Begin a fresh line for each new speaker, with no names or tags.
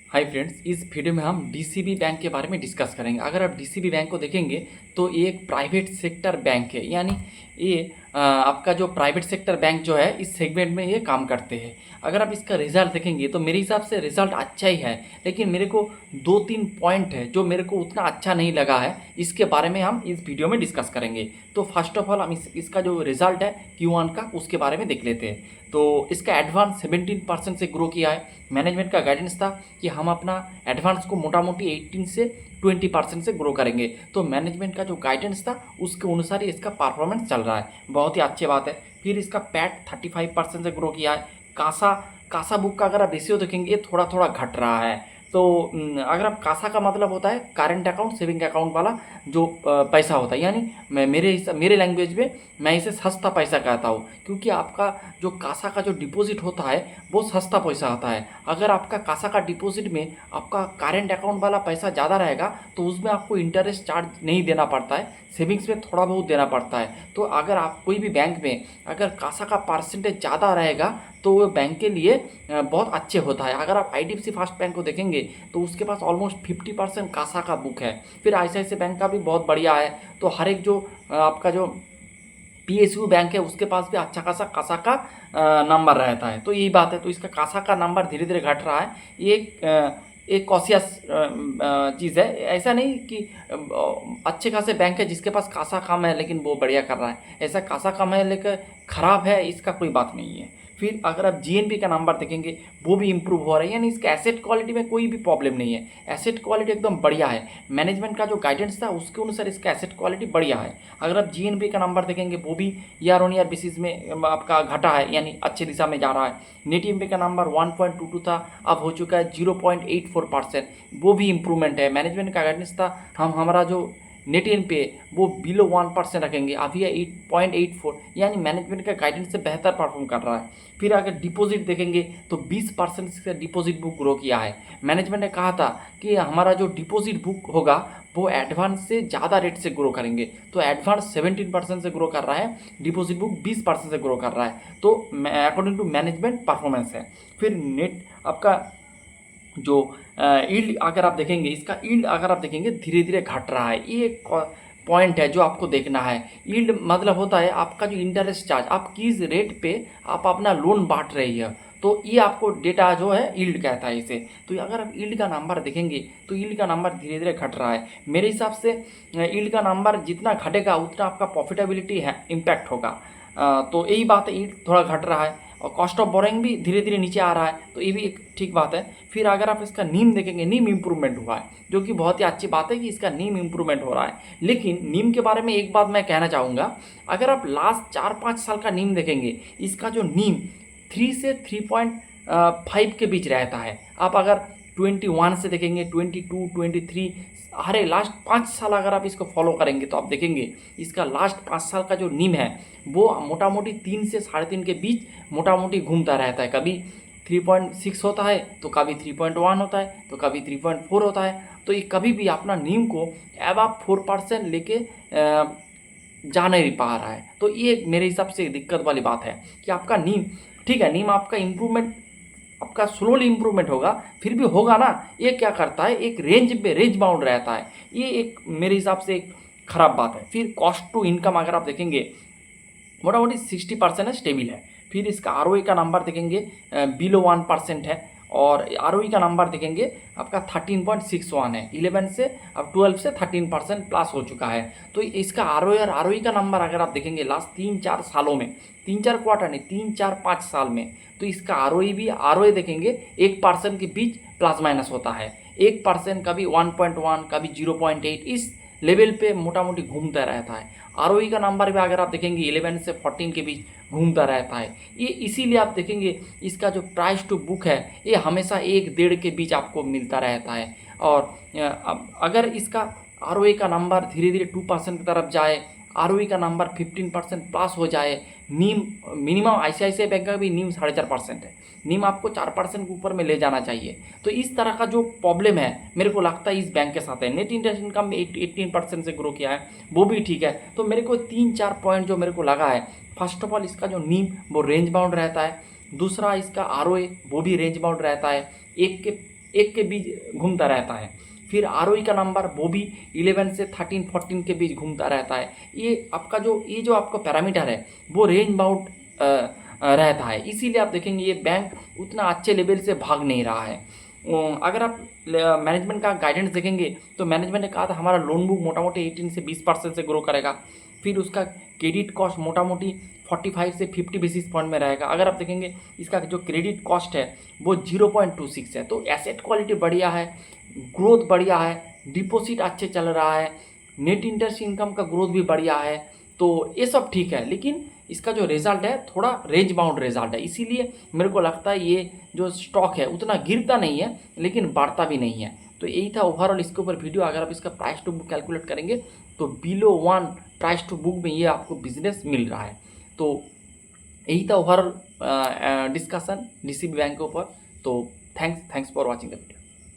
Hi friends, इस video में हम डीसीबी बैंक के बारे में डिस्कस करेंगे। अगर आप डीसीबी बैंक को देखेंगे तो ये एक प्राइवेट सेक्टर बैंक है, यानी ये आपका जो प्राइवेट सेक्टर बैंक जो है इस सेगमेंट में ये काम करते हैं। अगर आप इसका रिजल्ट देखेंगे तो मेरे हिसाब से रिजल्ट अच्छा ही है, लेकिन मेरे को 2-3 पॉइंट है जो मेरे को उतना अच्छा नहीं लगा है, इसके बारे में हम इस वीडियो में डिस्कस करेंगे। तो फर्स्ट ऑफ ऑल हम इसका जो रिजल्ट है Q1 का उसके बारे में देख लेते हैं। तो इसका एडवांस 17% से ग्रो किया है। मैनेजमेंट का गाइडेंस था कि हम अपना एडवांस को मोटा मोटी 18 से 20% से ग्रो करेंगे। तो मैनेजमेंट का जो गाइडेंस था उसके अनुसार ही इसका परफॉर्मेंस चल रहा है, बहुत ही अच्छी बात है। फिर इसका पैट 35% से ग्रो किया है। कासा कासा बुक का अगर आप रेशियो देखेंगे ये थोड़ा थोड़ा घट रहा है। तो अगर आप कासा का मतलब होता है करंट अकाउंट सेविंग अकाउंट वाला जो पैसा होता है, यानी मेरे लैंग्वेज में मैं इसे सस्ता पैसा कहता हूँ, क्योंकि आपका जो कासा का जो डिपॉजिट होता है वो सस्ता पैसा आता है। अगर आपका कासा का डिपॉजिट में आपका करंट अकाउंट वाला पैसा ज़्यादा रहेगा तो उसमें आपको इंटरेस्ट चार्ज नहीं देना पड़ता है, सेविंग्स में थोड़ा बहुत देना पड़ता है। तो अगर आप कोई भी बैंक में अगर कासा का परसेंटेज ज़्यादा रहेगा तो वो बैंक के लिए बहुत अच्छे होता है। अगर आप आईडीएफसी फर्स्ट बैंक को देखेंगे तो उसके पास ऑलमोस्ट 50% कासा का बुक है। फिर आईसीआईसीआई बैंक का भी बहुत बढ़िया है। तो हर एक जो आपका जो पीएसयू बैंक है उसके पास भी अच्छा खासा कासा का नंबर रहता है। तो यही बात है। तो इसका कासा का नंबर धीरे धीरे घट रहा है। ये एक कॉशियस चीज़ है, ऐसा नहीं कि अच्छे खासे बैंक है जिसके पास कासा कम है लेकिन वो बढ़िया कर रहा है। ऐसा कासा कम है लेकिन ख़राब है, इसका कोई बात नहीं है। फिर अगर आप जीएनपी का नंबर देखेंगे वो भी इंप्रूव हो रहा है, यानी इसका एसेट क्वालिटी में कोई भी प्रॉब्लम नहीं है। एसेट क्वालिटी एकदम बढ़िया है। मैनेजमेंट का जो गाइडेंस था उसके अनुसार इसका एसेट क्वालिटी बढ़िया है। अगर आप जीएनपी का नंबर देखेंगे वो भी ईयर ऑन ईयर बेसिस में आपका घटा है, यानी अच्छी दिशा में जा रहा है। नेट ईएमपी का नंबर 1.22 था, अब हो चुका है 0.84%, वो भी इंप्रूवमेंट है। मैनेजमेंट का गाइडेंस था हमारा जो नेट ईएमपी पे वो बिलो 1% रखेंगे, अभी है 8.84, यानी मैनेजमेंट का गाइडेंस से बेहतर परफॉर्म कर रहा है। फिर अगर डिपॉजिट देखेंगे तो 20% से डिपॉजिट बुक ग्रो किया है। मैनेजमेंट ने कहा था कि हमारा जो डिपॉजिट बुक होगा वो एडवांस से ज़्यादा रेट से ग्रो करेंगे। तो एडवांस 17% से ग्रो कर रहा है, डिपॉजिट बुक 20% से ग्रो कर रहा है। तो अकॉर्डिंग टू मैनेजमेंट परफॉर्मेंस है। फिर नेट आपका जो ईल्ड अगर आप देखेंगे, इसका ईल्ड अगर आप देखेंगे धीरे धीरे घट रहा है। ये एक पॉइंट है जो आपको देखना है। ईल्ड मतलब होता है आपका जो इंटरेस्ट चार्ज, आप किस रेट पे आप अपना लोन बांट रही है, तो ये आपको डेटा जो है ईल्ड कहता है इसे। तो अगर आप ईल्ड का नंबर देखेंगे तो ईल्ड का नंबर धीरे धीरे घट रहा है। मेरे हिसाब से ईल्ड का नंबर जितना घटेगा उतना आपका प्रॉफिटेबिलिटी है इम्पैक्ट होगा। तो यही बात है, ईल्ड थोड़ा घट रहा है और कॉस्ट ऑफ बोरोइंग भी धीरे धीरे नीचे आ रहा है, तो ये भी एक ठीक बात है। फिर अगर आप इसका नीम देखेंगे, नीम इंप्रूवमेंट हुआ है, जो कि बहुत ही अच्छी बात है कि इसका नीम इंप्रूवमेंट हो रहा है। लेकिन नीम के बारे में एक बात मैं कहना चाहूँगा, अगर आप लास्ट 4-5 साल का नीम देखेंगे, इसका जो नीम 3 से 3.5 के बीच रहता है। आप अगर 21 से देखेंगे, 22, 23, अरे लास्ट 5 साल अगर आप इसको फॉलो करेंगे तो आप देखेंगे इसका लास्ट 5 साल का जो नीम है वो मोटा मोटी 3 से 3.5 के बीच मोटा मोटी घूमता रहता है। कभी 3.6 होता है तो कभी 3.1 होता है तो कभी 3.4 होता है। तो ये कभी भी अपना नीम को अब 4% लेके जा नहीं पा रहा है। तो ये मेरे हिसाब से दिक्कत वाली बात है कि आपका नीम, ठीक है, नीम आपका इम्प्रूवमेंट आपका स्लोली इम्प्रूवमेंट होगा, फिर भी होगा ना। ये क्या करता है, एक रेंज बाउंड रहता है। ये एक मेरे हिसाब से एक खराब बात है। फिर कॉस्ट टू इनकम अगर आप देखेंगे मोटा मोटी 60% है, स्टेबल है। फिर इसका आरओई का नंबर देखेंगे बिलो 1% है, और आरओई का नंबर देखेंगे आपका 13.61 है। 11 से अब 12 से 13% प्लस हो चुका है। तो इसका आरओई और आरओई का नंबर अगर आप देखेंगे लास्ट 3-4 सालों में, 3-4 क्वार्टर नहीं, 3-4-5 साल में, तो इसका आरओई देखेंगे 1% के बीच प्लस माइनस होता है। 1% कभी 1.1 कभी 0.8 इस लेवल पे मोटा मोटी घूमता रहता है। आरओई का नंबर भी अगर आप देखेंगे 11 से 14 के बीच घूमता रहता है। ये इसीलिए आप देखेंगे इसका जो प्राइस टू बुक है ये हमेशा 1-1.5 के बीच आपको मिलता रहता है। और अगर इसका आरओई का नंबर धीरे धीरे 2% की तरफ जाए, आरओई का नंबर 15% प्लस हो जाए, नीम मिनिमम आईसीआईसीआई बैंक का भी नीम 4.5% है, नीम आपको 4% के ऊपर में ले जाना चाहिए। तो इस तरह का जो प्रॉब्लम है मेरे को लगता है इस बैंक के साथ है। नेट इंटरेस्ट इनकम 18% से ग्रो किया है, वो भी ठीक है। तो मेरे को 3-4 पॉइंट जो मेरे को लगा है, फर्स्ट ऑफ ऑल इसका जो नीम वो रेंज बाउंड रहता है, दूसरा इसका आरओए वो भी रेंज बाउंड रहता है, 1 के बीच घूमता रहता है। फिर ROE का नंबर वो भी 11 से 13 14 के बीच घूमता रहता है। ये आपका जो आपका पैरामीटर है वो रेंज बाउंड रहता है, इसीलिए आप देखेंगे ये बैंक उतना अच्छे लेवल से भाग नहीं रहा है। अगर आप मैनेजमेंट का गाइडेंस देखेंगे तो मैनेजमेंट ने कहा था हमारा लोन बुक मोटा मोटी 18 से 20% से ग्रो करेगा। फिर उसका क्रेडिट कॉस्ट मोटा मोटी 45 से 50 बेसिस पॉइंट में रहेगा। अगर आप देखेंगे इसका जो क्रेडिट कॉस्ट है वो 0.26 है। तो एसेट क्वालिटी बढ़िया है, ग्रोथ बढ़िया है, डिपॉजिट अच्छे चल रहा है, नेट इंटरेस्ट इनकम का ग्रोथ भी बढ़िया है। तो ये सब ठीक है, लेकिन इसका जो रिजल्ट है थोड़ा रेंज बाउंड रिजल्ट है, इसीलिए मेरे को लगता है ये जो स्टॉक है उतना गिरता नहीं है लेकिन बढ़ता भी नहीं है। तो यही था ओवरऑल इसके ऊपर वीडियो। अगर आप इसका प्राइस टू बुक कैलकुलेट करेंगे तो बिलो 1 प्राइस टू बुक में ये आपको बिजनेस मिल रहा है। तो यही था ओवरऑल डिस्कशन DCB बैंक के ऊपर। तो thanks for watching the video.